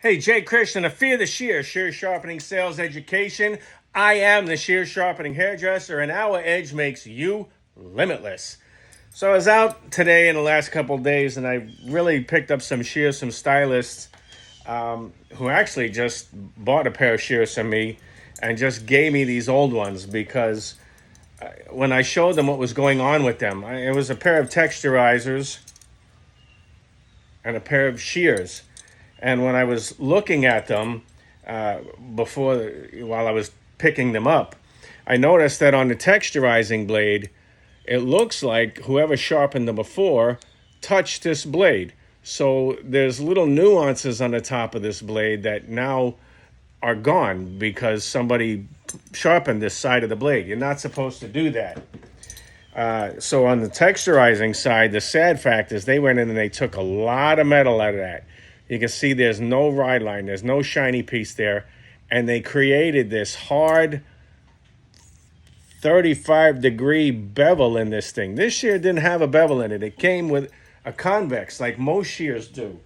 Hey, Jay Christian, a Fear the Shear, Shear Sharpening Sales Education. I am the Shear Sharpening Hairdresser, and our edge makes you limitless. So I was out today in the last couple of days, and I really picked up some shears, some stylists who actually just bought a pair of shears from me and just gave me these old ones because when I showed them what was going on with them, it was a pair of texturizers and a pair of shears. And when I was looking at them while I was picking them up, I noticed that on the texturizing blade, it looks like whoever sharpened them before touched this blade. So there's little nuances on the top of this blade that now are gone because somebody sharpened this side of the blade. You're not supposed to do that. So on the texturizing side, the sad fact is they went in and they took a lot of metal out of that. You can see there's no ride line, there's no shiny piece there, and they created this hard 35-degree bevel in this thing. This shear didn't have a bevel in it. It came with a convex like most shears do.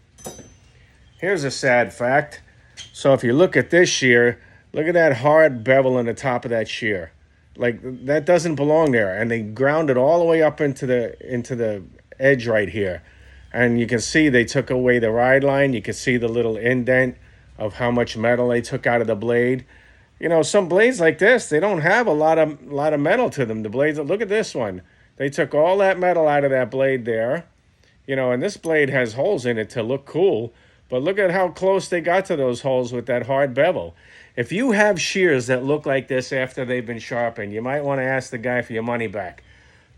Here's a sad fact. So if you look at this shear, look at that hard bevel on the top of that shear. Like, that doesn't belong there, and they ground it all the way up into the edge right here. And you can see they took away the ride line. You can see the little indent of how much metal they took out of the blade. You know, some blades like this, they don't have a lot of metal to them. The blades, look at this one. They took all that metal out of that blade there. You know, and this blade has holes in it to look cool. But look at how close they got to those holes with that hard bevel. If you have shears that look like this after they've been sharpened, you might want to ask the guy for your money back.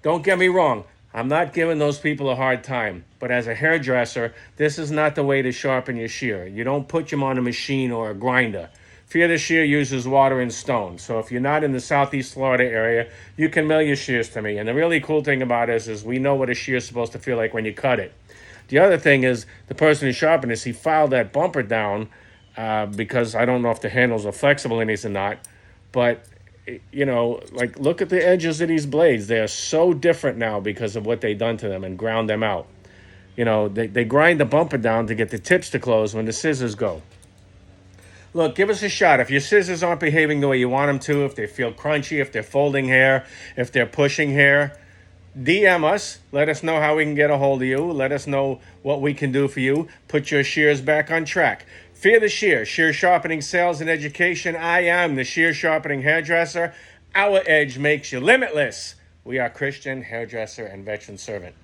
Don't get me wrong. I'm not giving those people a hard time, but as a hairdresser, this is not the way to sharpen your shear. You don't put them on a machine or a grinder. Fear the Shear uses water and stone, so if you're not in the Southeast Florida area, you can mail your shears to me. And the really cool thing about this is we know what a shear is supposed to feel like when you cut it. The other thing is the person who sharpened this, he filed that bumper down because I don't know if the handles are flexible in these or not, but you know, like, look at the edges of these blades. They are so different now because of what they done to them and ground them out. You know, they grind the bumper down to get the tips to close when the scissors go. Look, give us a shot. If your scissors aren't behaving the way you want them to, if they feel crunchy, if they're folding hair, if they're pushing hair, DM us. Let us know how we can get a hold of you. Let us know what we can do for you. Put your shears back on track. Fear the Shear, Shear Sharpening Sales and Education. I am the Shear Sharpening Hairdresser. Our edge makes you limitless. We are Christian, hairdresser, and veteran servant.